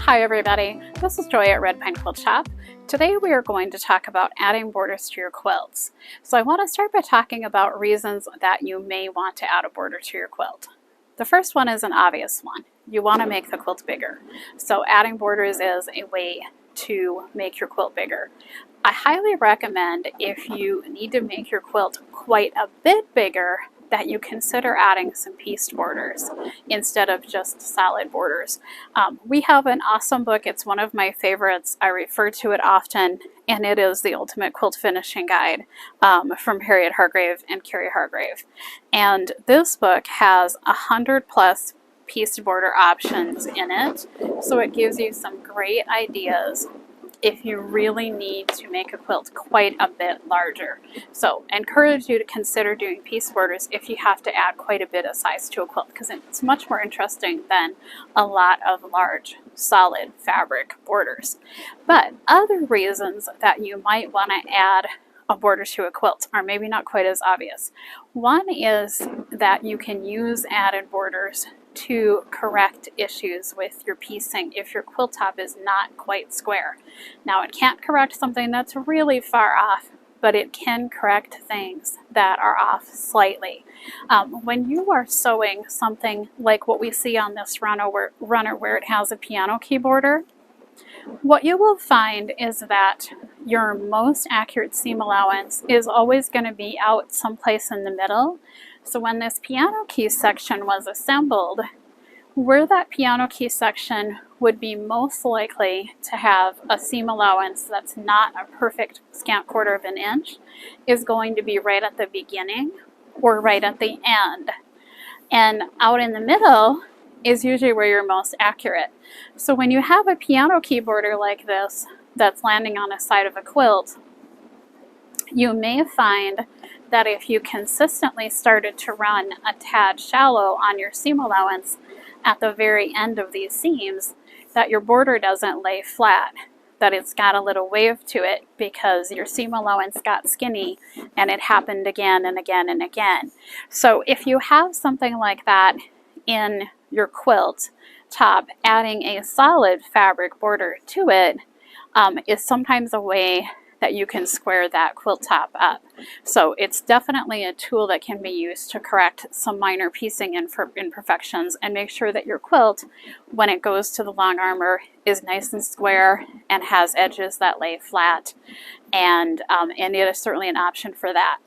Hi everybody, this is Joy at Red Pine Quilt Shop. Today we are going to talk about adding borders to your quilts. So I want to start by talking about reasons that you may want to add a border to your quilt. The first one is an obvious one. You want to make the quilt bigger. So adding borders is a way to make your quilt bigger. I highly recommend, if you need to make your quilt quite a bit bigger, that you consider adding some pieced borders instead of just solid borders. We have an awesome book. It's one of my favorites. I refer to it often, and it is The Ultimate Quilt Finishing Guide from Harriet Hargrave and Carrie Hargrave. And this book has 100+ pieced border options in it, so it gives you some great ideas if you really need to make a quilt quite a bit larger. So I encourage you to consider doing piece borders if you have to add quite a bit of size to a quilt, because it's much more interesting than a lot of large solid fabric borders. But other reasons that you might want to add a border to a quilt are maybe not quite as obvious. One is that you can use added borders to correct issues with your piecing if your quilt top is not quite square. Now, it can't correct something that's really far off, but it can correct things that are off slightly. When you are sewing something like what we see on this runner where it has a piano key border, what you will find is that your most accurate seam allowance is always going to be out someplace in the middle. So when this piano key section was assembled, where that piano key section would be most likely to have a seam allowance that's not a perfect scant 1/4 inch is going to be right at the beginning or right at the end. And out in the middle is usually where you're most accurate. So when you have a piano key border like this that's landing on a side of a quilt, you may find that if you consistently started to run a tad shallow on your seam allowance at the very end of these seams, that your border doesn't lay flat, that it's got a little wave to it because your seam allowance got skinny and it happened again and again and again. So if you have something like that in your quilt top, adding a solid fabric border to it is sometimes a way that you can square that quilt top up. So it's definitely a tool that can be used to correct some minor piecing imperfections and make sure that your quilt, when it goes to the long armor, is nice and square and has edges that lay flat, and it is certainly an option for that.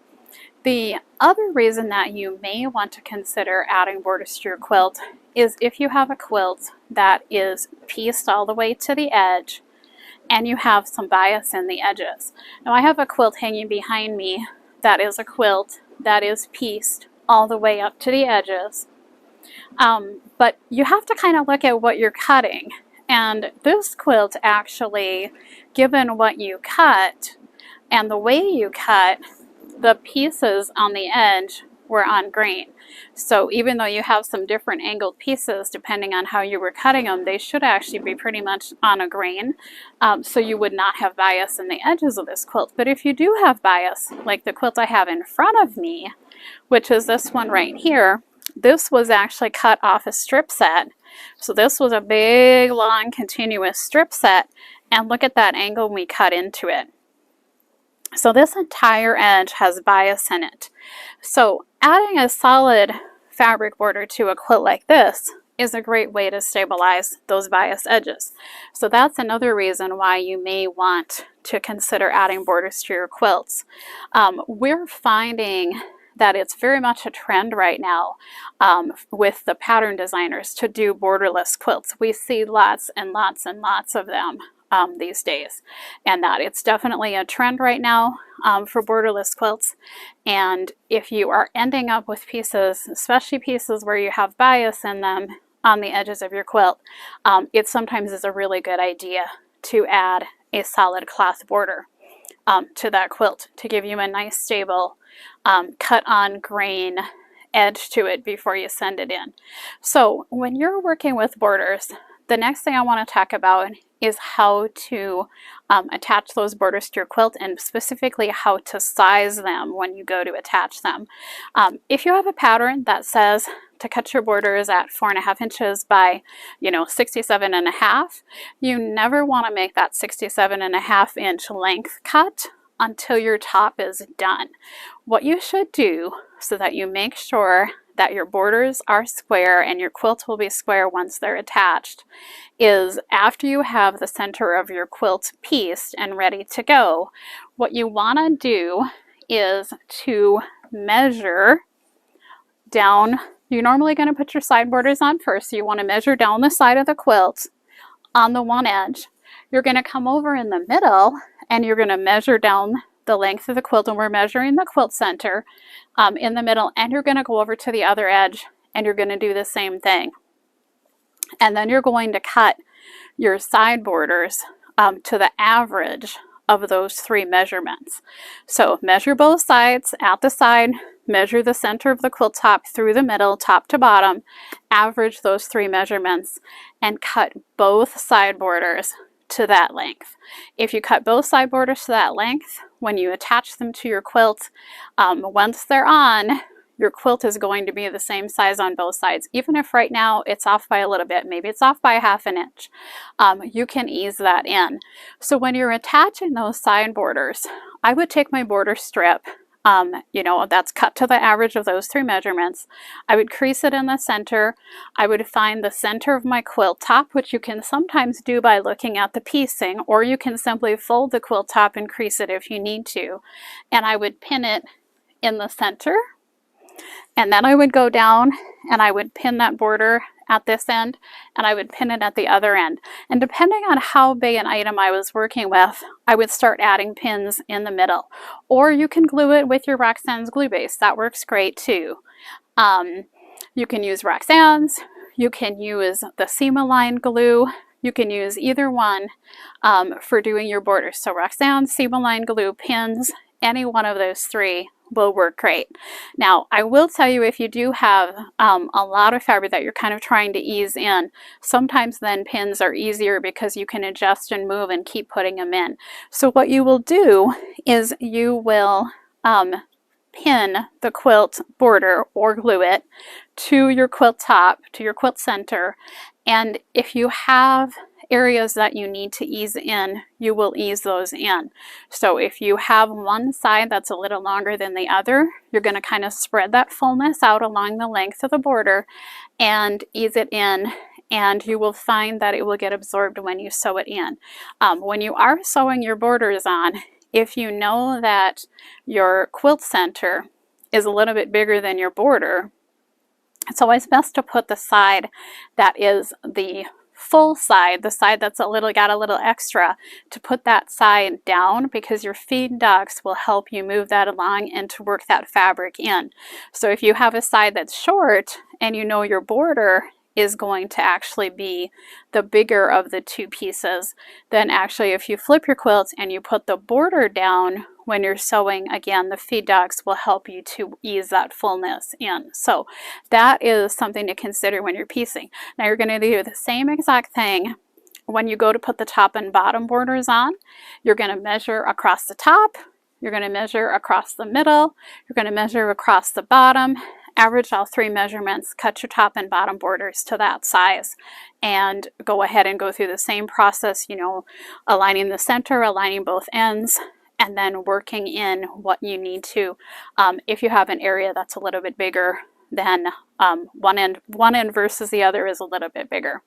The other reason that you may want to consider adding borders to your quilt is if you have a quilt that is pieced all the way to the edge and you have some bias in the edges. Now, I have a quilt hanging behind me that is a quilt that is pieced all the way up to the edges, but you have to kind of look at what you're cutting. And this quilt actually, given what you cut and the way you cut, the pieces on the edge were on grain. So even though you have some different angled pieces, depending on how you were cutting them, they should actually be pretty much on a grain. So you would not have bias in the edges of this quilt. But if you do have bias, like the quilt I have in front of me, which is this one right here, this was actually cut off a strip set. So this was a big, long, continuous strip set. And look at that angle we cut into it. So this entire edge has bias in it. So adding a solid fabric border to a quilt like this is a great way to stabilize those bias edges. So that's another reason why you may want to consider adding borders to your quilts. We're finding that it's very much a trend right now with the pattern designers to do borderless quilts. We see lots and lots and lots of them these days, and that it's definitely a trend right now for borderless quilts. And if you are ending up with pieces, especially pieces where you have bias in them on the edges of your quilt, it sometimes is a really good idea to add a solid cloth border to that quilt to give you a nice stable cut on grain edge to it before you send it in. So when you're working with borders, the next thing I want to talk about is how to attach those borders to your quilt, and specifically how to size them when you go to attach them. If you have a pattern that says to cut your borders at 4.5 inches by 67.5, you never want to make that 67.5 inch length cut until your top is done. What you should do, so that you make sure that your borders are square and your quilt will be square once they're attached, is after you have the center of your quilt pieced and ready to go, what you want to do is to measure down. You're normally going to put your side borders on first, so you want to measure down the side of the quilt on the one edge. You're going to come over in the middle and you're going to measure down the length of the quilt, and we're measuring the quilt center in the middle, and you're going to go over to the other edge and you're going to do the same thing. And then you're going to cut your side borders to the average of those three measurements. So measure both sides at the side, measure the center of the quilt top through the middle, top to bottom, average those three measurements, and cut both side borders to that length. If you cut both side borders to that length, when you attach them to your quilt, once they're on, your quilt is going to be the same size on both sides. Even if right now it's off by a little bit, maybe it's off by 1/2 inch, you can ease that in. So when you're attaching those side borders, I would take my border strip, that's cut to the average of those three measurements. I would crease it in the center. I would find the center of my quilt top, which you can sometimes do by looking at the piecing, or you can simply fold the quilt top and crease it if you need to. And I would pin it in the center. And then I would go down and I would pin that border at this end, and I would pin it at the other end. And depending on how big an item I was working with, I would start adding pins in the middle. Or you can glue it with your Roxanne's glue base. That works great too. You can use Roxanne's, you can use the seam-aligned glue, you can use either one for doing your borders. So Roxanne, seam-aligned glue, pins, any one of those three will work great. Now, I will tell you, if you do have a lot of fabric that you're kind of trying to ease in, sometimes then pins are easier because you can adjust and move and keep putting them in. So what you will do is you will pin the quilt border or glue it to your quilt top, to your quilt center, and if you have areas that you need to ease in, you will ease those in. So if you have one side that's a little longer than the other, you're going to kind of spread that fullness out along the length of the border and ease it in, and you will find that it will get absorbed when you sew it in. When you are sewing your borders on, if you know that your quilt center is a little bit bigger than your border, it's always best to put the side that is the full side, the side that's got a little extra, to put that side down, because your feed ducts will help you move that along and to work that fabric in. So if you have a side that's short and you know your border is going to actually be the bigger of the two pieces, then actually if you flip your quilt and you put the border down when you're sewing, again, the feed ducts will help you to ease that fullness in. So that is something to consider when you're piecing. Now you're going to do the same exact thing when you go to put the top and bottom borders on. You're going to measure across the top, you're going to measure across the middle, you're going to measure across the bottom, average all three measurements, cut your top and bottom borders to that size, and go ahead and go through the same process, aligning the center, aligning both ends, and then working in what you need to. If you have an area that's a little bit bigger, then one end versus the other is a little bit bigger.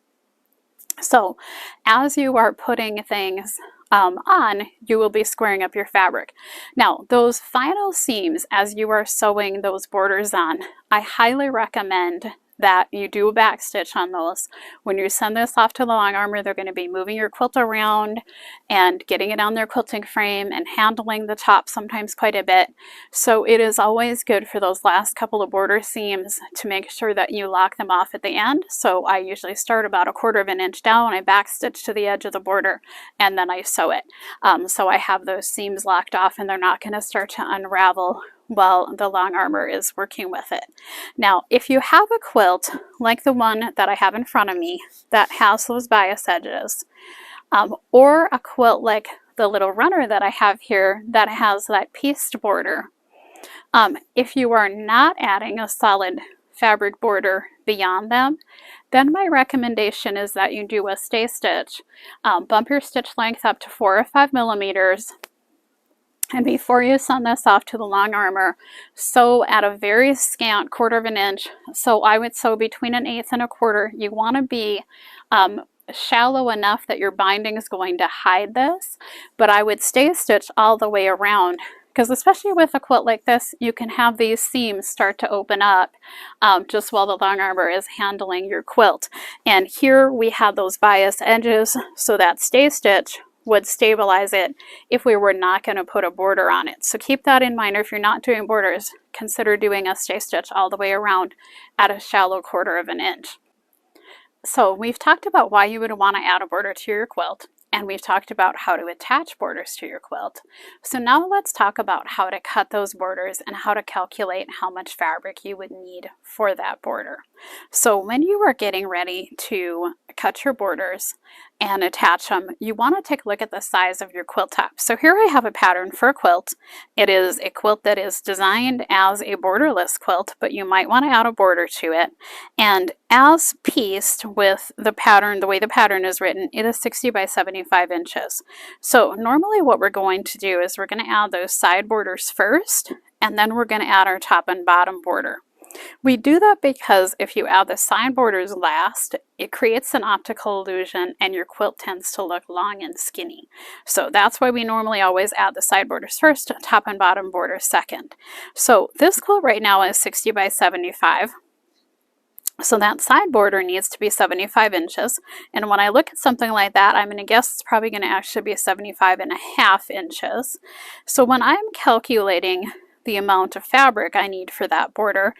So as you are putting things on, you will be squaring up your fabric. Now, those final seams, as you are sewing those borders on, I highly recommend that you do a back stitch on those. When you send this off to the long armor, they're going to be moving your quilt around and getting it on their quilting frame and handling the top sometimes quite a bit. So it is always good for those last couple of border seams to make sure that you lock them off at the end. So I usually start about 1/4 inch down, I back stitch to the edge of the border, and then I sew it. So I have those seams locked off and they're not going to start to unravel while the long armor is working with it. Now, if you have a quilt like the one that I have in front of me that has those bias edges, or a quilt like the little runner that I have here that has that pieced border. If you are not adding a solid fabric border beyond them, then my recommendation is that you do a stay stitch. Bump your stitch length up to 4 or 5 millimeters. And before you send this off to the long armor, sew at a very scant 1/4 of an inch. So I would sew between 1/8 and 1/4. You want to be shallow enough that your binding is going to hide this, but I would stay stitch all the way around, because especially with a quilt like this, you can have these seams start to open up just while the long armor is handling your quilt. And here we have those bias edges, so that stay stitch would stabilize it if we were not going to put a border on it. So keep that in mind, or if you're not doing borders, consider doing a stay stitch all the way around at a shallow 1/4 of an inch. So we've talked about why you would want to add a border to your quilt, and we've talked about how to attach borders to your quilt. So now let's talk about how to cut those borders and how to calculate how much fabric you would need for that border. So when you are getting ready to cut your borders and attach them, you want to take a look at the size of your quilt top. So here I have a pattern for a quilt. It is a quilt that is designed as a borderless quilt, but you might want to add a border to it. And as pieced with the pattern, the way the pattern is written, it is 60 by 75 inches. So normally what we're going to do is we're going to add those side borders first, and then we're going to add our top and bottom border. We do that because if you add the side borders last, it creates an optical illusion and your quilt tends to look long and skinny. So that's why we normally always add the side borders first, top and bottom border second. So this quilt right now is 60 by 75. So that side border needs to be 75 inches. And when I look at something like that, I'm going to guess it's probably going to actually be 75.5 inches. So when I'm calculating the amount of fabric I need for that border,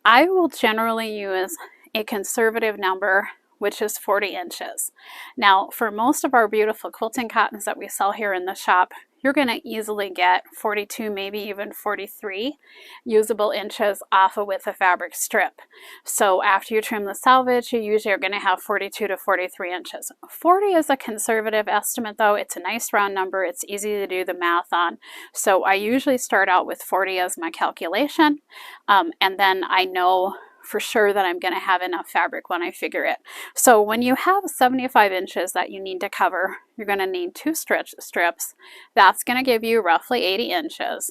I will generally use a conservative number, which is 40 inches. Now, for most of our beautiful quilting cottons that we sell here in the shop, you're going to easily get 42, maybe even 43 usable inches off a width of fabric strip. So after you trim the selvage, you usually are going to have 42 to 43 inches. 40 is a conservative estimate though. It's a nice round number. It's easy to do the math on. So I usually start out with 40 as my calculation, and then I know for sure that I'm going to have enough fabric when I figure it. So when you have 75 inches that you need to cover, you're going to need 2 stretch strips. That's going to give you roughly 80 inches,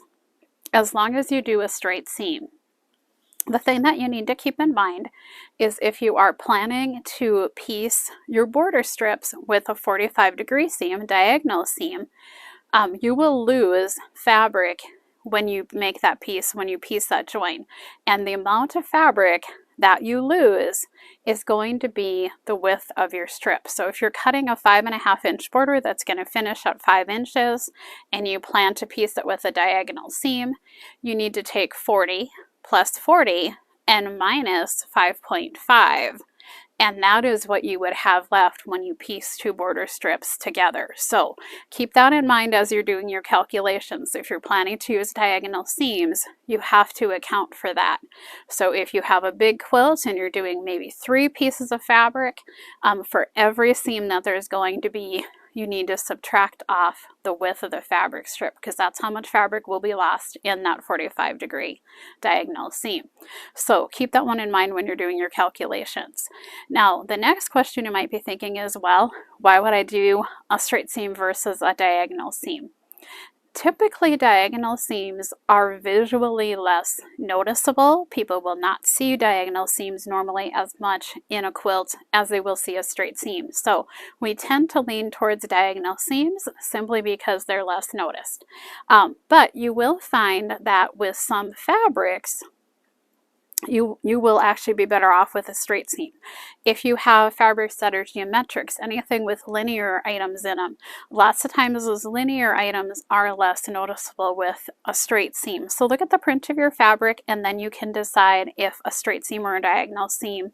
as long as you do a straight seam. The thing that you need to keep in mind is if you are planning to piece your border strips with a 45-degree seam, diagonal seam, you will lose fabric when you make that piece, when you piece that join. And the amount of fabric that you lose is going to be the width of your strip. So if you're cutting a 5.5 inch border that's going to finish at 5 inches and you plan to piece it with a diagonal seam, you need to take 40 plus 40 and minus 5.5. And that is what you would have left when you piece 2 border strips together. So keep that in mind as you're doing your calculations. If you're planning to use diagonal seams, you have to account for that. So if you have a big quilt and you're doing maybe 3 pieces of fabric, for every seam that there's going to be, you need to subtract off the width of the fabric strip, because that's how much fabric will be lost in that 45-degree diagonal seam. So keep that one in mind when you're doing your calculations. Now, the next question you might be thinking is, well, why would I do a straight seam versus a diagonal seam? Typically, diagonal seams are visually less noticeable. People will not see diagonal seams normally as much in a quilt as they will see a straight seam. So we tend to lean towards diagonal seams simply because they're less noticed. But you will find that with some fabrics, you will actually be better off with a straight seam. If you have fabrics that are geometrics, anything with linear items in them, lots of times those linear items are less noticeable with a straight seam. So look at the print of your fabric and then you can decide if a straight seam or a diagonal seam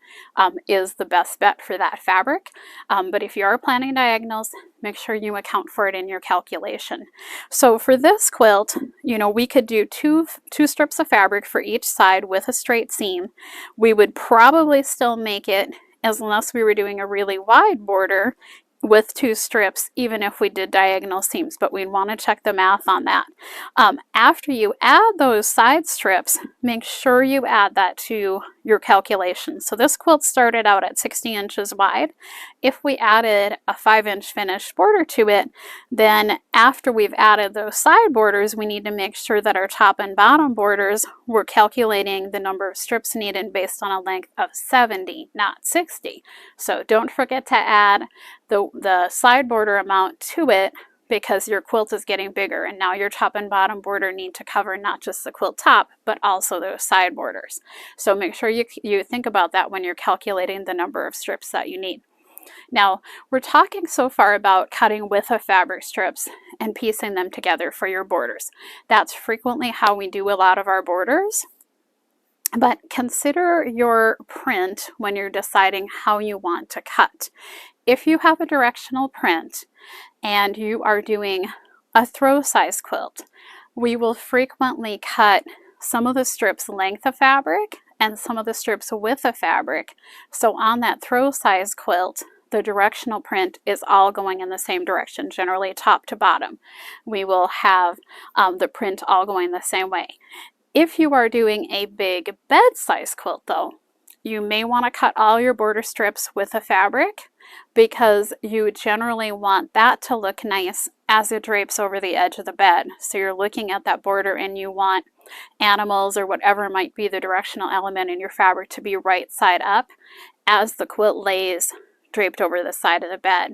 is the best bet for that fabric. But if you are planning diagonals, make sure you account for it in your calculation. So for this quilt, we could do two strips of fabric for each side with a straight seam. We would probably still make it, unless we were doing a really wide border, with 2 strips, even if we did diagonal seams, but we'd want to check the math on that. After you add those side strips, make sure you add that to your calculation. So this quilt started out at 60 inches wide. If we added a 5-inch finished border to it, then after we've added those side borders, we need to make sure that our top and bottom borders, we're calculating the number of strips needed based on a length of 70, not 60. So don't forget to add the side border amount to it, because your quilt is getting bigger and now your top and bottom border need to cover not just the quilt top but also those side borders. So make sure you think about that when you're calculating the number of strips that you need. Now, we're talking so far about cutting width of fabric strips and piecing them together for your borders. That's frequently how we do a lot of our borders. But consider your print when you're deciding how you want to cut. If you have a directional print and you are doing a throw size quilt, we will frequently cut some of the strips length of fabric and some of the strips width of fabric. So on that throw size quilt, the directional print is all going in the same direction, generally top to bottom. We will have the print all going the same way. If you are doing a big bed size quilt though, you may want to cut all your border strips with a fabric, because you generally want that to look nice as it drapes over the edge of the bed. So you're looking at that border and you want animals or whatever might be the directional element in your fabric to be right side up as the quilt lays draped over the side of the bed.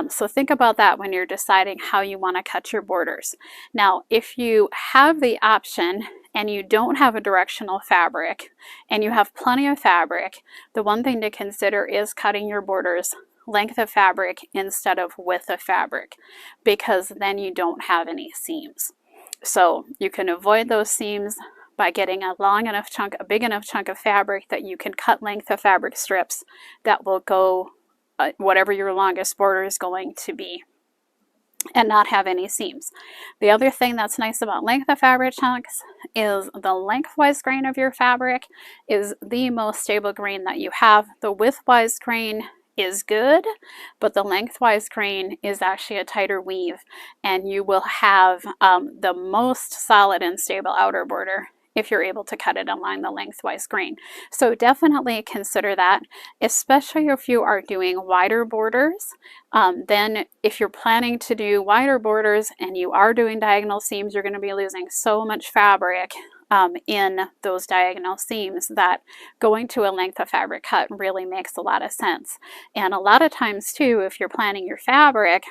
So think about that when you're deciding how you want to cut your borders. Now, if you have the option and you don't have a directional fabric and you have plenty of fabric, the one thing to consider is cutting your borders length of fabric instead of width of fabric, because then you don't have any seams. So you can avoid those seams by getting a big enough chunk of fabric that you can cut length of fabric strips that will go whatever your longest border is going to be, and not have any seams. The other thing that's nice about length of fabric chunks is the lengthwise grain of your fabric is the most stable grain that you have. The widthwise grain is good, but the lengthwise grain is actually a tighter weave, and you will have the most solid and stable outer border if you're able to cut it along the lengthwise grain. So definitely consider that, especially if you are doing wider borders. Then if you're planning to do wider borders and you are doing diagonal seams, you're going to be losing so much fabric in those diagonal seams that going to a length of fabric cut really makes a lot of sense. And a lot of times too, if you're planning your fabric,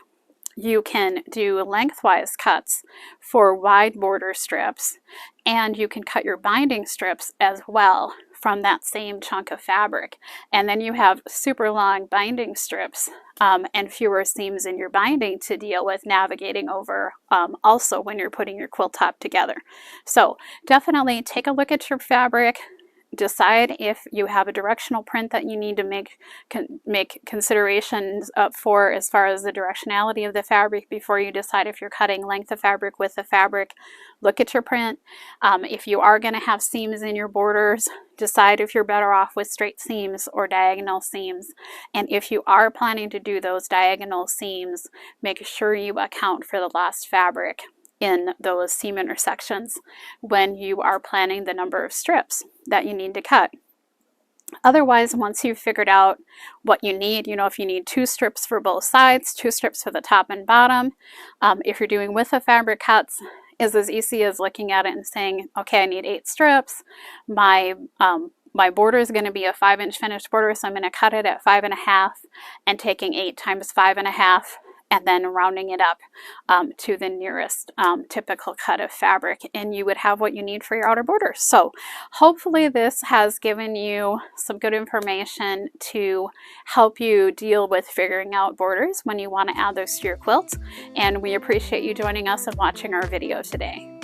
you can do lengthwise cuts for wide border strips, and you can cut your binding strips as well from that same chunk of fabric. And then you have super long binding strips and fewer seams in your binding to deal with navigating over also when you're putting your quilt top together. So definitely take a look at your fabric. Decide if you have a directional print that you need to make considerations up for as far as the directionality of the fabric before you decide if you're cutting length of fabric, width of fabric. Look at your print. If you are going to have seams in your borders, decide if you're better off with straight seams or diagonal seams. And if you are planning to do those diagonal seams, make sure you account for the lost fabric in those seam intersections when you are planning the number of strips that you need to cut. Otherwise, once you've figured out what you need, if you need 2 strips for both sides, 2 strips for the top and bottom, if you're doing width of fabric cuts, is as easy as looking at it and saying, okay, I need 8 strips. My border is going to be a 5-inch finished border, so I'm going to cut it at 5.5 and taking 8 times 5.5 and then rounding it up to the nearest typical cut of fabric, and you would have what you need for your outer border. So hopefully this has given you some good information to help you deal with figuring out borders when you want to add those to your quilt, and we appreciate you joining us and watching our video today.